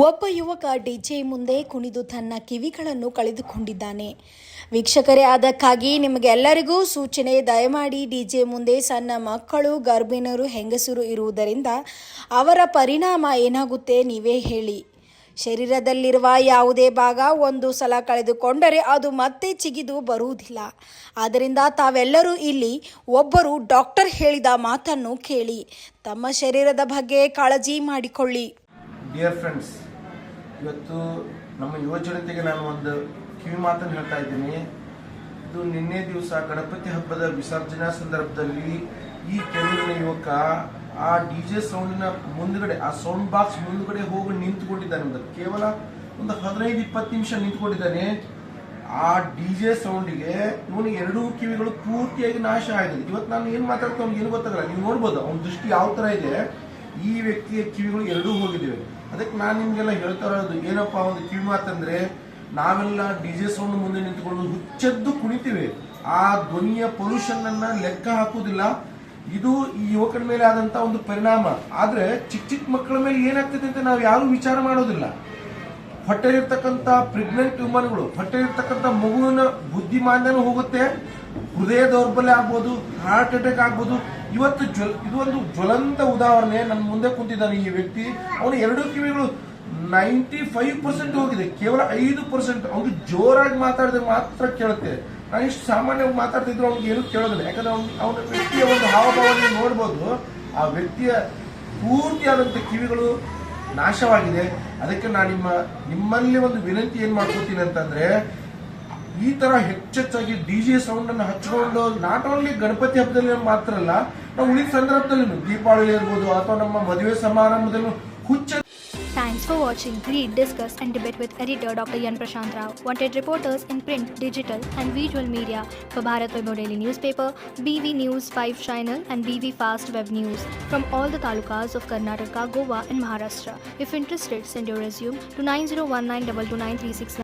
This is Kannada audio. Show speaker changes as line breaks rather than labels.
ಒಬ್ಬ ಯುವಕ ಡಿಜೆ ಮುಂದೆ ಕುಣಿದು ತನ್ನ ಕಿವಿಗಳನ್ನು ಕಳೆದುಕೊಂಡಿದ್ದಾನೆ. ವೀಕ್ಷಕರೇ, ಅದಕ್ಕಾಗಿ ನಿಮಗೆಲ್ಲರಿಗೂ ಸೂಚನೆ, ದಯಮಾಡಿ ಡಿಜೆ ಮುಂದೆ ಸಣ್ಣ ಮಕ್ಕಳು, ಗರ್ಭಿಣಿಯರು, ಹೆಂಗಸರು ಇರುವುದರಿಂದ ಅವರ ಪರಿಣಾಮ ಏನಾಗುತ್ತೆ ನೀವೇ ಹೇಳಿ. ಶರೀರದಲ್ಲಿರುವ ಯಾವುದೇ ಭಾಗ ಒಂದು ಸಲ ಕಳೆದುಕೊಂಡರೆ ಅದು ಮತ್ತೆ ಚಿಗಿದು ಬರುವುದಿಲ್ಲ. ಆದ್ದರಿಂದ ತಾವೆಲ್ಲರೂ ಇಲ್ಲಿ ಒಬ್ಬರು ಡಾಕ್ಟರ್ ಹೇಳಿದ ಮಾತನ್ನು ಕೇಳಿ ತಮ್ಮ ಶರೀರದ ಬಗ್ಗೆ ಕಾಳಜಿ ಮಾಡಿಕೊಳ್ಳಿ.
ಡಿಯರ್ ಫ್ರೆಂಡ್ಸ್, ಇವತ್ತು ನಮ್ಮ ಯುವ ಜನತೆಗೆ ನಾನು ಒಂದು ಕಿವಿ ಮಾತನ್ನು ಹೇಳ್ತಾ ಇದ್ದೀನಿ. ಇದು ನಿನ್ನೆ ದಿವಸ ಗಣಪತಿ ಹಬ್ಬದ ವಿಸರ್ಜನಾ ಸಂದರ್ಭದಲ್ಲಿ ಈ ಕೆರೂರಿನ ಯುವಕ ಆ ಡಿಜೆ ಸೌಂಡಿನ ಮುಂದ್ಗಡೆ, ಆ ಸೌಂಡ್ ಬಾಕ್ಸ್ ಮುಂದ್ಗಡೆ ಹೋಗಿ ನಿಂತುಕೊಂಡಿದ್ದಾನೆ. ಕೇವಲ ಒಂದು 15-20 ನಿಮಿಷ ನಿಂತುಕೊಂಡಿದ್ದಾನೆ. ಆ ಡಿಜೆ ಸೌಂಡಿಗೆ ಇವನು ಎರಡೂ ಕಿವಿಗಳು ಪೂರ್ತಿಯಾಗಿ ನಾಶ ಆಗಿದೆ. ಇವತ್ತು ನಾನು ಏನ್ ಮಾತಾಡ್ತಾ ಅವ್ನಿಗೆ ಏನು ಗೊತ್ತಾಗಲ್ಲ. ನೀವು ನೋಡ್ಬೋದು ಅವನ ದೃಷ್ಟಿ ಯಾವ ತರ ಇದೆ. ಈ ವ್ಯಕ್ತಿಯ ಕಿವಿಗಳು ಎರಡೂ ಹೋಗಿದ್ದೇವೆ. ಅದಕ್ಕೆ ನಾನು ನಿಮ್ಗೆಲ್ಲ ಹೇಳ್ತಾ ಇರೋದು ಏನಪ್ಪ, ಒಂದು ಕಿವಿ ಮಾತಂದ್ರೆ, ನಾವೆಲ್ಲ ಡಿಜೆ ಸೌಂಡ್ ಮುಂದೆ ನಿಂತ್ಕೊಂಡು ಹುಚ್ಚೆದ್ದು ಕುಣಿತೀವಿ. ಆ ಧ್ವನಿಯ ಪೊಲ್ಯೂಷನ್ ಅನ್ನ ಲೆಕ್ಕ ಹಾಕುವುದಿಲ್ಲ. ಇದು ಈ ಯುವಕನ ಮೇಲೆ ಆದಂತ ಒಂದು ಪರಿಣಾಮ. ಆದ್ರೆ ಚಿಕ್ಕ ಮಕ್ಕಳ ಮೇಲೆ ಏನಾಗ್ತದೆ ಅಂತ ನಾವು ಯಾರು ವಿಚಾರ ಮಾಡೋದಿಲ್ಲ. ಹೊಟ್ಟೆಲಿರ್ತಕ್ಕಂಥ ಪ್ರೆಗ್ನೆಂಟ್ ವುಮನ್ಗಳು, ಹೊಟ್ಟೆಲಿರ್ತಕ್ಕಂಥ ಮಗುವಿನ ಬುದ್ಧಿಮಾಂದ್ಯನೂ ಹೋಗುತ್ತೆ, ಹೃದಯ ದೌರ್ಬಲ್ಯ ಆಗ್ಬೋದು, ಹಾರ್ಟ್ ಅಟ್ಯಾಕ್ ಆಗ್ಬೋದು. ಇವತ್ತು ಇದು ಒಂದು ಜ್ವಲಂತ ಉದಾಹರಣೆ. ನನ್ನ ಮುಂದೆ ಕುಂತಿದ್ದಾನೆ ಈ ವ್ಯಕ್ತಿ. ಅವನು ಎರಡೂ ಕಿವಿಗಳು 95% ಹೋಗಿದೆ, ಕೇವಲ 5%. ಅವನು ಜೋರಾಗಿ ಮಾತಾಡಿದ್ರೆ ಮಾತ್ರ ಕೇಳುತ್ತೆ. ನಾನು ಇಷ್ಟು ಸಾಮಾನ್ಯವಾಗಿ ಮಾತಾಡ್ತಿದ್ರು ಅವ್ನಿಗೆ ಏನು ಕೇಳೋದಿಲ್ಲ. ಯಾಕಂದ್ರೆ ಅವನ ವ್ಯಕ್ತಿಯ ಒಂದು ಹಾವಭಾವ ನೋಡ್ಬೋದು. ಆ ವ್ಯಕ್ತಿಯ ಪೂರ್ತಿಯಾದಂಥ ಕಿವಿಗಳು ನಾಶವಾಗಿದೆ. ಅದಕ್ಕೆ ನಾನು ನಿಮ್ಮಲ್ಲಿ ಒಂದು ವಿನಂತಿ ಏನ್ ಮಾಡ್ಕೋತೀನಿ ಅಂತಂದ್ರೆ, ಈ ತರ ಹೆಚ್ಚೆಚ್ಚಾಗಿ ಡಿಜೆ ಸೌಂಡ್ ಅನ್ನು ಹಚ್ಕೊಂಡು ನಾಟ್ ಓನ್ಲಿ ಗಣಪತಿ ಹಬ್ಬದಲ್ಲಿ ಮಾತ್ರ ಅಲ್ಲ, ನಾವು ಉಳಿದ ಸಂದರ್ಭದಲ್ಲಿ ದೀಪಾವಳಿ ಇರ್ಬೋದು ಅಥವಾ ನಮ್ಮ ಮದುವೆ ಸಮಾರಂಭದಲ್ಲೂ ಹುಚ್ಚ.
Thanks for watching. Read, discuss and debate with editor Dr. Yan Prashant Rao. Wanted reporters in print, digital and visual media for Bharat Vaibhav Daily Newspaper, BV News 5 Channel and BV Fast Web News from all the talukas of Karnataka, Goa and Maharashtra. If interested, send your resume to 9019229369.